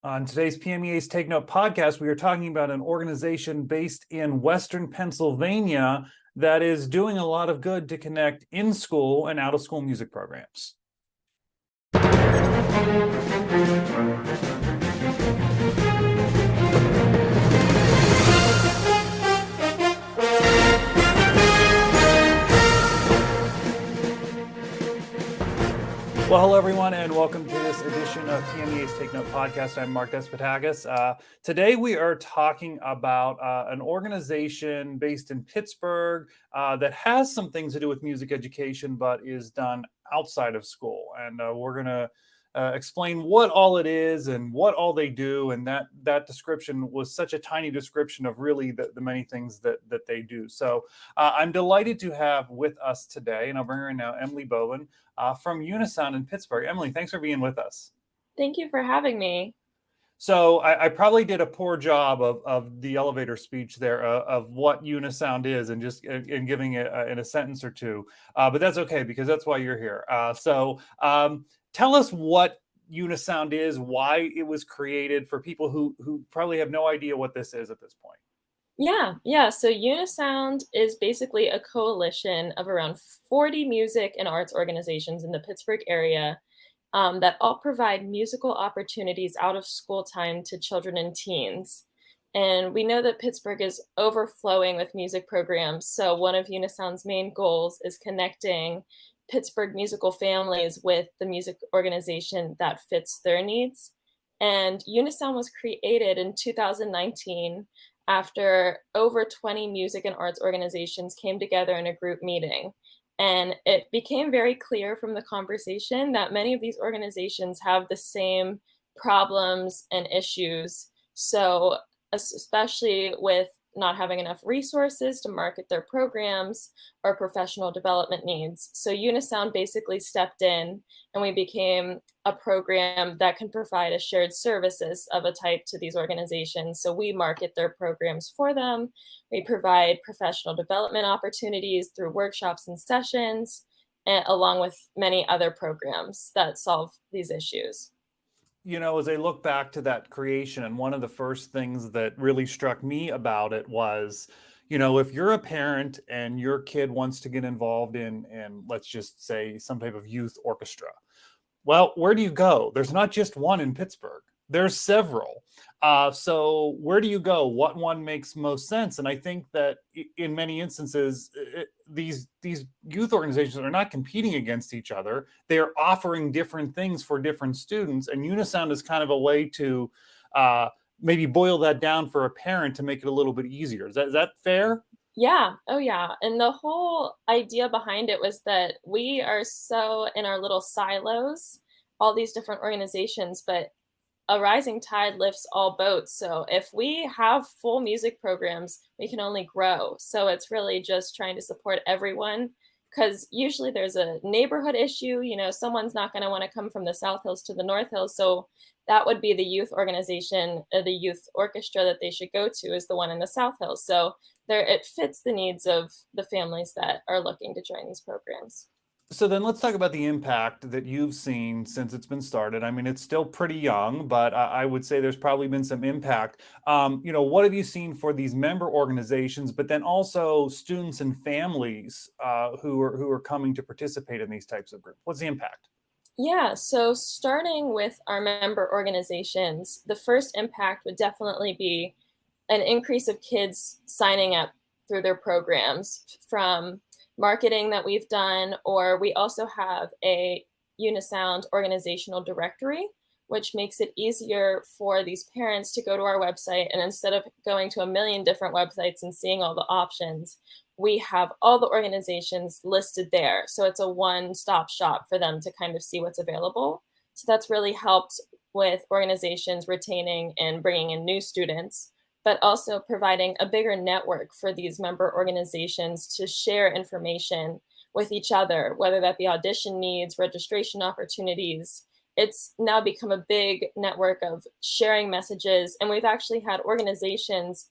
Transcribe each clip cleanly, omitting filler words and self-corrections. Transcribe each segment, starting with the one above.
On today's PMEA's Take Note podcast, we are talking about an organization based in Western Pennsylvania that is doing a lot of good to connect in school and out of school music programs. Well, hello, everyone, and welcome to this edition of PMEA's Take Note podcast. I'm Mark Despotakis. Today, we are talking about an organization based in Pittsburgh that has some things to do with music education, but is done outside of school. And we're going to explain what all it is and what all they do. And that description was such a tiny description of really the many things that they do. So I'm delighted to have with us today, and I'll bring her in now, Emily Bovan, from UniSound in Pittsburgh. Emily, thanks for being with us. Thank you for having me. So I probably did a poor job of the elevator speech there of what UniSound is and just in giving it in a sentence or two. But that's okay because that's why you're here. So tell us what UniSound is, why it was created for people who probably have no idea what this is at this point. Yeah. So UniSound is basically a coalition of around 40 music and arts organizations in the Pittsburgh area that all provide musical opportunities out of school time to children and teens. And we know that Pittsburgh is overflowing with music programs. So one of UniSound's main goals is connecting Pittsburgh musical families with the music organization that fits their needs. And UniSound was created in 2019 after over 20 music and arts organizations came together in a group meeting. And it became very clear from the conversation that many of these organizations have the same problems and issues. So, especially with not having enough resources to market their programs or professional development needs. So UniSound basically stepped in and we became a program that can provide a shared services of a type to these organizations. So we market their programs for them. We provide professional development opportunities through workshops and sessions, along with many other programs that solve these issues. You know, as I look back to that creation, and one of the first things that really struck me about it was, you know, if you're a parent and your kid wants to get involved in let's just say some type of youth orchestra, well, where do you go? There's not just one in Pittsburgh. There's several. So where do you go? What one makes most sense? And I think that in many instances, these youth organizations are not competing against each other. They are offering different things for different students. And UniSound is kind of a way to maybe boil that down for a parent to make it a little bit easier. Is that fair? Yeah. Oh, yeah. And the whole idea behind it was that we are so in our little silos, all these different organizations, but a rising tide lifts all boats. So if we have full music programs, we can only grow. So it's really just trying to support everyone because usually there's a neighborhood issue. You know, someone's not going to want to come from the South Hills to the North Hills. So that would be the youth organization, the youth orchestra that they should go to is the one in the South Hills. So there, it fits the needs of the families that are looking to join these programs. So then let's talk about the impact that you've seen since it's been started. I mean, it's still pretty young, but I would say there's probably been some impact. You know, what have you seen for these member organizations, but then also students and families who are coming to participate in these types of groups? What's the impact? Yeah, so starting with our member organizations, the first impact would definitely be an increase of kids signing up through their programs from marketing that we've done, or we also have a UniSound organizational directory, which makes it easier for these parents to go to our website. And instead of going to a million different websites and seeing all the options, we have all the organizations listed there. So it's a one-stop shop for them to kind of see what's available. So that's really helped with organizations retaining and bringing in new students, but also providing a bigger network for these member organizations to share information with each other, whether that be audition needs, registration opportunities. It's now become a big network of sharing messages. And we've actually had organizations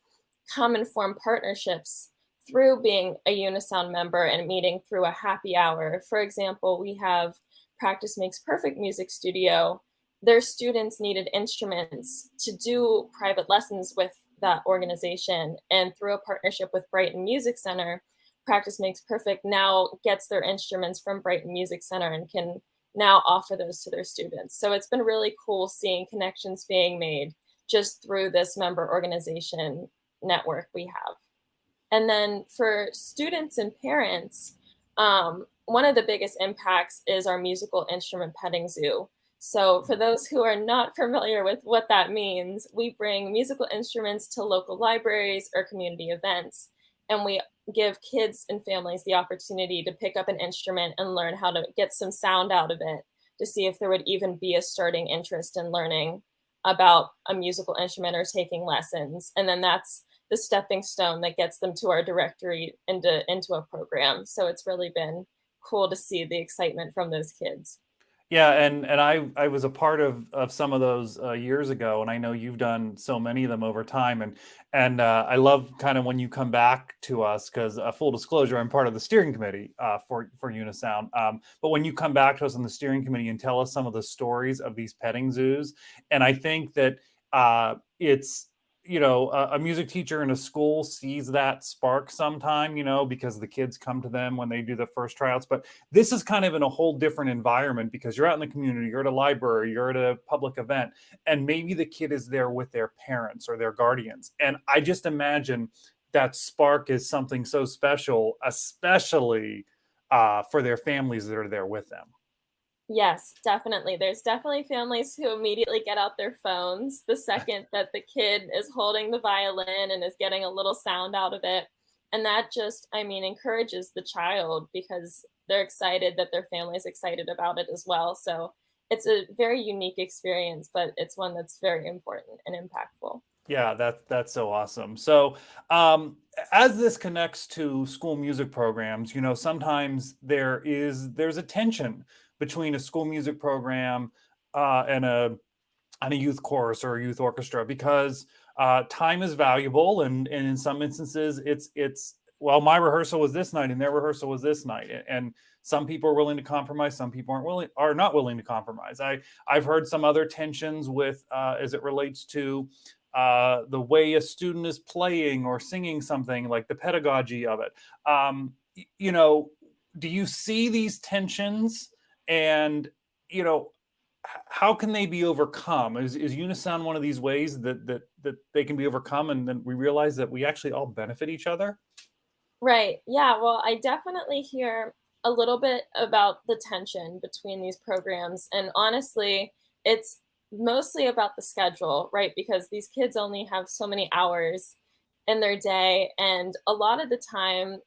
come and form partnerships through being a UniSound member and meeting through a happy hour. For example, we have Practice Makes Perfect Music Studio their students needed instruments to do private lessons with that organization. And through a partnership with Brighton Music Center, Practice Makes Perfect now gets their instruments from Brighton Music Center and can now offer those to their students. So it's been really cool seeing connections being made just through this member organization network we have. And then for students and parents, one of the biggest impacts is our musical instrument petting zoo. So, for those who are not familiar with what that means, we bring musical instruments to local libraries or community events, and we give kids and families the opportunity to pick up an instrument and learn how to get some sound out of it to see if there would even be a starting interest in learning about a musical instrument or taking lessons. And then that's the stepping stone that gets them to our directory into a program. So it's really been cool to see the excitement from those kids. Yeah, and I was a part of some of those years ago, and I know you've done so many of them over time, and I love kind of when you come back to us because full disclosure, I'm part of the steering committee for UniSound. But when you come back to us on the steering committee and tell us some of the stories of these petting zoos, and I think that it's a music teacher in a school sees that spark sometime, because the kids come to them when they do the first tryouts, but this is kind of in a whole different environment because you're out in the community, you're at a library, you're at a public event, and maybe the kid is there with their parents or their guardians. And I just imagine that spark is something so special, especially for their families that are there with them. Yes, definitely. There's definitely families who immediately get out their phones the second that the kid is holding the violin and is getting a little sound out of it. And that just, I mean, encourages the child because they're excited that their family is excited about it as well. So it's a very unique experience, but it's one that's very important and impactful. Yeah, that's so awesome. So, as this connects to school music programs, sometimes there's a tension between a school music program and a youth chorus or a youth orchestra because time is valuable, and in some instances, it's well, my rehearsal was this night and their rehearsal was this night, and some people are willing to compromise, some people are not willing to compromise. I've heard some other tensions with as it relates to the way a student is playing or singing something, like the pedagogy of it. You know, do you see these tensions, and you know, how can they be overcome? Is Unisound one of these ways that they can be overcome, and then we realize that we actually all benefit each other? Right. Yeah. Well, I definitely hear a little bit about the tension between these programs. And honestly, it's mostly about the schedule, right? Because these kids only have so many hours in their day. And a lot of the time,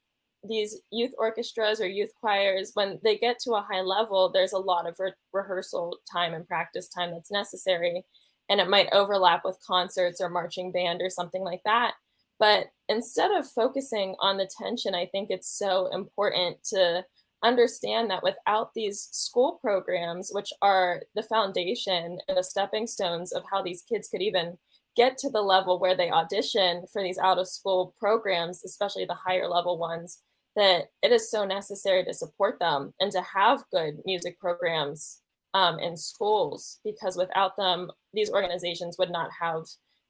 these youth orchestras or youth choirs, when they get to a high level, there's a lot of rehearsal time and practice time that's necessary. And it might overlap with concerts or marching band or something like that. But instead of focusing on the tension, I think it's so important to understand that without these school programs, which are the foundation and the stepping stones of how these kids could even get to the level where they audition for these out of school programs, especially the higher level ones, that it is so necessary to support them and to have good music programs in schools, because without them, these organizations would not have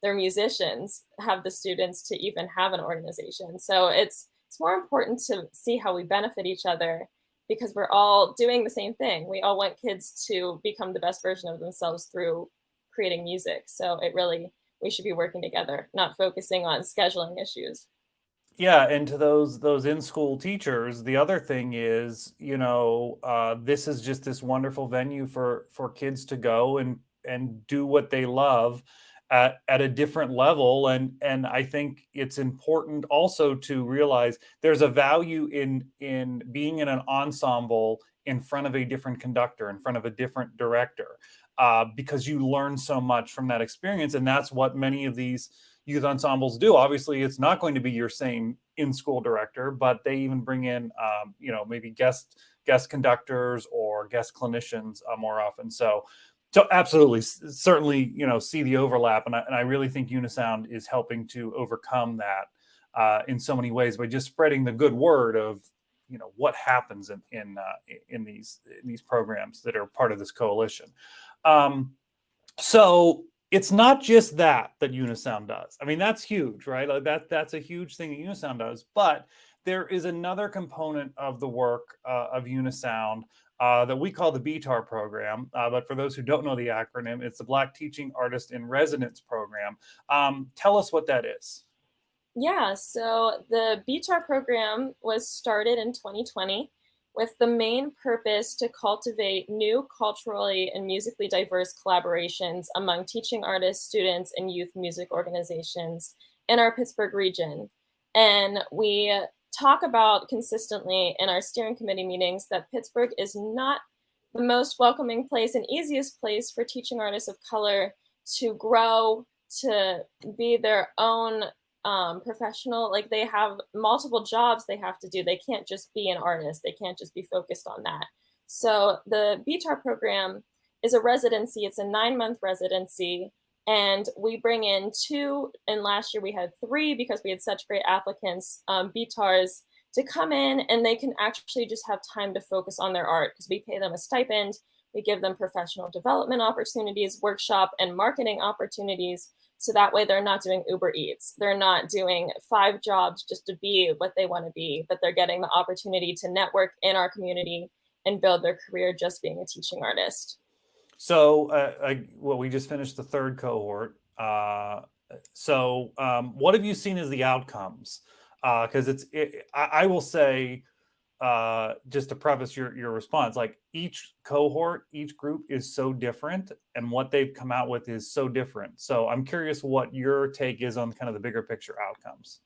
their musicians, have the students to even have an organization. So it's more important to see how we benefit each other because we're all doing the same thing. We all want kids to become the best version of themselves through creating music. So it really, we should be working together, not focusing on scheduling issues. Yeah, and to those in-school teachers, the other thing is, this is just this wonderful venue for kids to go and do what they love at a different level. And I think it's important also to realize there's a value in being in an ensemble in front of a different conductor, in front of a different director, because you learn so much from that experience. And that's what many of these youth ensembles do. Obviously, it's not going to be your same in-school director, but they even bring in, maybe guest conductors or guest clinicians more often. So absolutely, certainly, see the overlap, and I really think Unisound is helping to overcome that in so many ways by just spreading the good word of what happens in these programs that are part of this coalition. So it's not just that UniSound does. I mean, that's huge, right? Like that's a huge thing that UniSound does. But there is another component of the work of UniSound that we call the BTAR program. But for those who don't know the acronym, it's the Black Teaching Artist in Residence program. Tell us what that is. Yeah, so the BTAR program was started in 2020 with the main purpose to cultivate new culturally and musically diverse collaborations among teaching artists, students, and youth music organizations in our Pittsburgh region. And we talk about consistently in our steering committee meetings that Pittsburgh is not the most welcoming place and easiest place for teaching artists of color to grow, to be their own professional. Like they have multiple jobs they have to do. They can't just be an artist. They can't just be focused on that. So the BTAR program is a residency. It's a 9-month residency. And we bring in two, and last year we had three because we had such great applicants, BTARs, to come in and they can actually just have time to focus on their art because we pay them a stipend. We give them professional development opportunities, workshop and marketing opportunities. So that way they're not doing Uber Eats. They're not doing 5 jobs just to be what they want to be, but they're getting the opportunity to network in our community and build their career just being a teaching artist. So, well, we just finished the third cohort. What have you seen as the outcomes? Because I will say, just to preface your response, like each cohort, each group is so different, and what they've come out with is so different. So, I'm curious what your take is on kind of the bigger picture outcomes.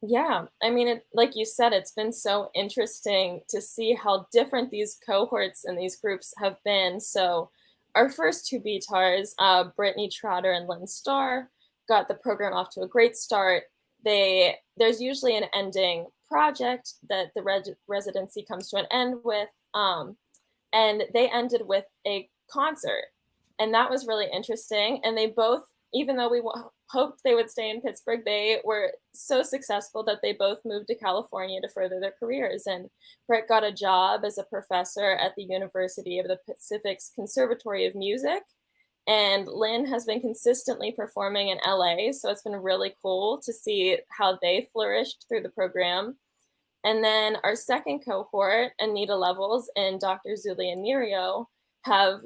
Yeah, I mean, like you said, it's been so interesting to see how different these cohorts and these groups have been. So, our first two BTARs, Brittany Trotter and Lynn Starr, got the program off to a great start. There's usually an ending project that the residency comes to an end with, and they ended with a concert, and that was really interesting. And they both, even though we hoped they would stay in Pittsburgh, they were so successful that they both moved to California to further their careers. And Brett got a job as a professor at the University of the Pacific's Conservatory of Music. And Lynn has been consistently performing in LA. So it's been really cool to see how they flourished through the program. And then our second cohort, Anita Levels and Dr. Zulia Nerio, have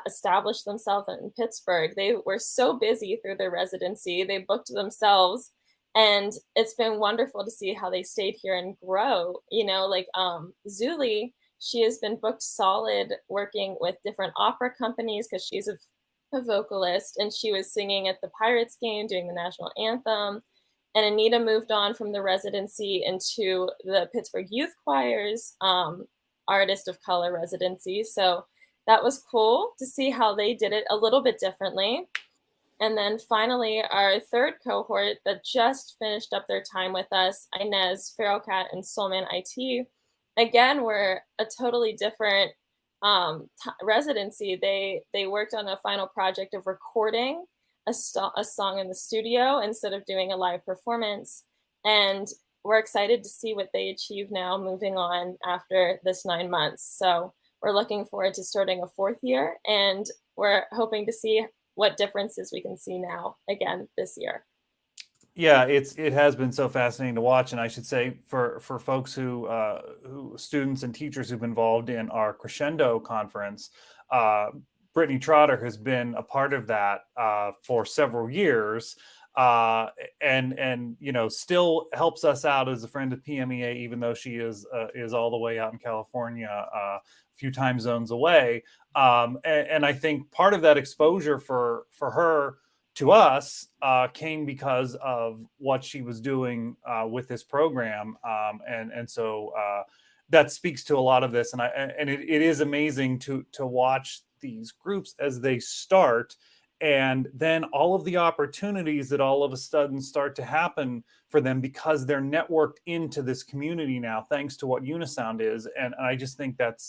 established themselves in Pittsburgh. They were so busy through their residency, they booked themselves. And it's been wonderful to see how they stayed here and grow. You know, like Zuli, she has been booked solid working with different opera companies because she's a vocalist, and she was singing at the Pirates game, doing the national anthem. And Anita moved on from the residency into the Pittsburgh Youth Choir's Artist of Color residency. So that was cool to see how they did it a little bit differently. And then finally, our third cohort that just finished up their time with us, Inez, Feralcat, and Soulman IT, again, were a totally different residency. They worked on a final project of recording a song in the studio instead of doing a live performance. And we're excited to see what they achieve now moving on after this 9 months. So we're looking forward to starting a fourth year, and we're hoping to see what differences we can see now again this year. Yeah, it has been so fascinating to watch, and I should say for folks who students and teachers who've been involved in our Crescendo conference, Brittany Trotter has been a part of that for several years, and you know still helps us out as a friend of PMEA, even though she is all the way out in California, a few time zones away. And I think part of that exposure for her to us came because of what she was doing with this program, and so that speaks to a lot of this. And it is amazing to watch these groups as they start, and then all of the opportunities that all of a sudden start to happen for them because they're networked into this community now, thanks to what UniSound is. And I just think that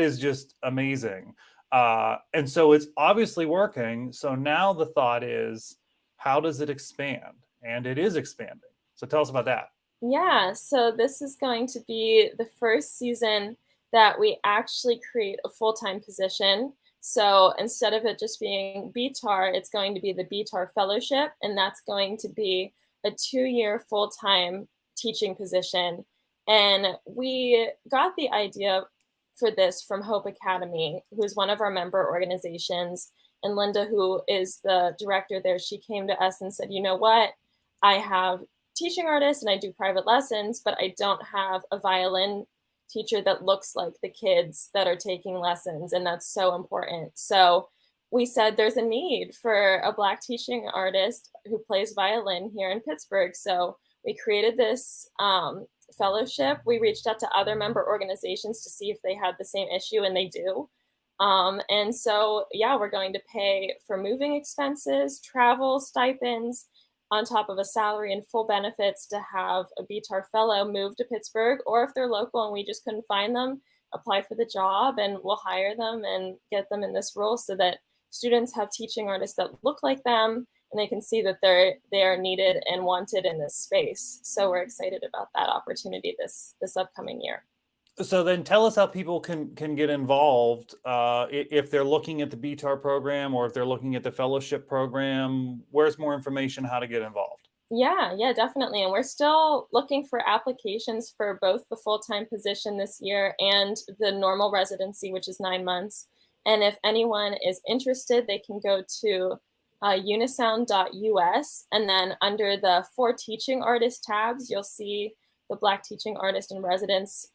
is just amazing. And so it's obviously working. So now the thought is, how does it expand? And it is expanding. So tell us about that. Yeah, so this is going to be the first season that we actually create a full-time position. So instead of it just being BTAR, it's going to be the BTAR Fellowship, and that's going to be a 2-year full-time teaching position. And we got the idea for this from Hope Academy, who's one of our member organizations. And Linda, who is the director there, she came to us and said, you know what? I have teaching artists and I do private lessons, but I don't have a violin teacher that looks like the kids that are taking lessons. And that's so important. So we said there's a need for a Black teaching artist who plays violin here in Pittsburgh. So we created this fellowship. We reached out to other member organizations to see if they had the same issue, and they do. And so, yeah, we're going to pay for moving expenses, travel stipends, on top of a salary and full benefits to have a BTAR fellow move to Pittsburgh, or if they're local and we just couldn't find them, apply for the job and we'll hire them and get them in this role so that students have teaching artists that look like them and they can see that they are needed and wanted in this space. So we're excited about that opportunity this upcoming year. So then tell us how people can get involved if they're looking at the BTAR program or if they're looking at the fellowship program. Where's more information how to get involved? Yeah, definitely. And we're still looking for applications for both the full-time position this year and the normal residency, which is 9 months. And if anyone is interested, they can go to unisound.us, and then under the For Teaching Artist tabs, you'll see the Black Teaching Artist in Residence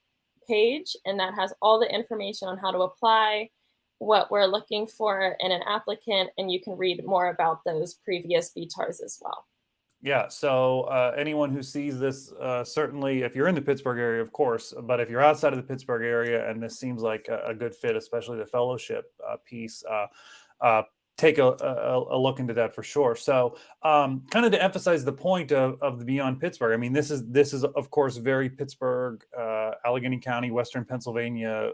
page, and that has all the information on how to apply, what we're looking for in an applicant, and you can read more about those previous BTARs as well. Yeah, so anyone who sees this, certainly if you're in the Pittsburgh area, of course, but if you're outside of the Pittsburgh area and this seems like a good fit, especially the fellowship piece, take a look into that for sure. So kind of to emphasize the point of the Beyond Pittsburgh, I mean, this is of course very Pittsburgh, Allegheny County, Western Pennsylvania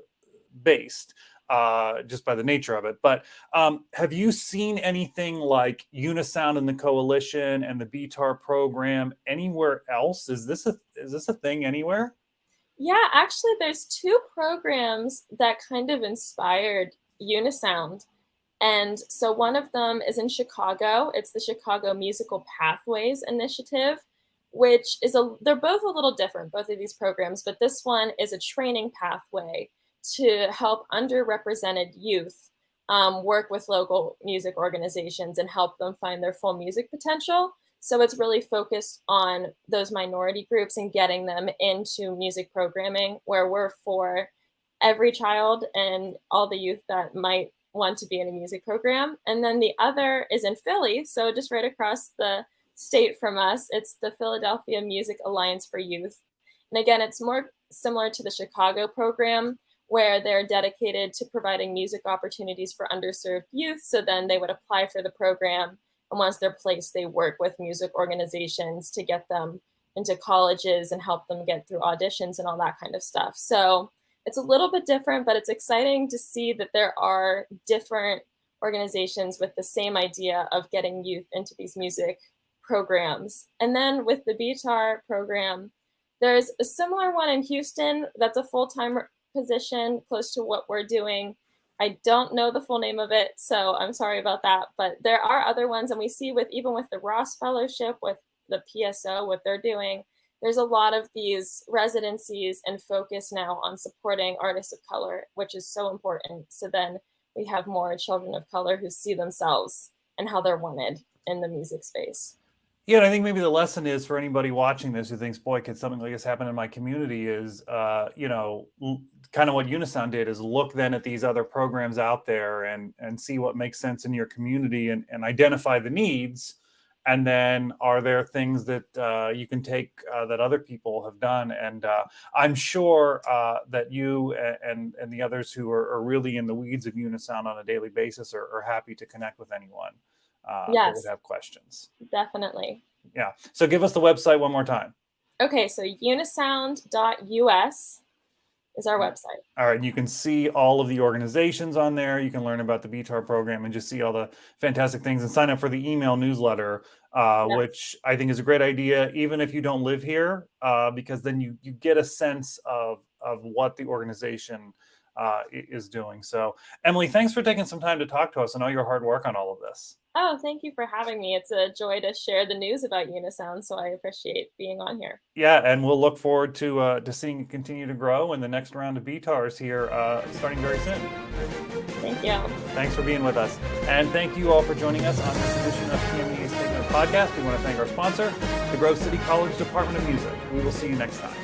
based, just by the nature of it. But have you seen anything like UniSound and the Coalition and the BTAR program anywhere else? Is this a thing anywhere? Yeah, actually, there's 2 programs that kind of inspired UniSound. And so one of them is in Chicago. It's the Chicago Musical Pathways Initiative, which is they're both a little different, both of these programs, but this one is a training pathway to help underrepresented youth work with local music organizations and help them find their full music potential. So it's really focused on those minority groups and getting them into music programming, where we're for every child and all the youth that might want to be in a music program. And then the other is in Philly, so just right across the state from us. It's the Philadelphia Music Alliance for Youth. And again, it's more similar to the Chicago program, where they're dedicated to providing music opportunities for underserved youth. So then they would apply for the program. And once they're placed, they work with music organizations to get them into colleges and help them get through auditions and all that kind of stuff. So it's a little bit different, but it's exciting to see that there are different organizations with the same idea of getting youth into these music programs. And then with the BTAR program, there's a similar one in Houston that's a full-time position close to what we're doing. I don't know the full name of it, so I'm sorry about that. But there are other ones, and we see even with the Ross Fellowship, with the PSO, what they're doing, there's a lot of these residencies and focus now on supporting artists of color, which is so important. So then we have more children of color who see themselves and how they're wanted in the music space. Yeah, and I think maybe the lesson is for anybody watching this who thinks, boy, could something like this happen in my community, is, kind of what UniSound did, is look then at these other programs out there and see what makes sense in your community and identify the needs. And then are there things that you can take that other people have done? And I'm sure that you and the others who are really in the weeds of UniSound on a daily basis are happy to connect with anyone that would Yes, have questions. definitely. Yeah. So give us the website one more time. Okay, so unisound.us is our website. All right. You can see all of the organizations on there. You can learn about the BTAR program and just see all the fantastic things and sign up for the email newsletter, Yes. which I think is a great idea, even if you don't live here, because then you get a sense of what the organization is doing. So, Emily, thanks for taking some time to talk to us and all your hard work on all of this. Oh, thank you for having me. It's a joy to share the news about UniSound, so I appreciate being on here. Yeah, and we'll look forward to seeing it continue to grow in the next round of BTARs here, starting very soon. Thank you. Thanks for being with us. And thank you all for joining us on this edition of PMEA's Take Note Podcast. We want to thank our sponsor, the Grove City College Department of Music. We will see you next time.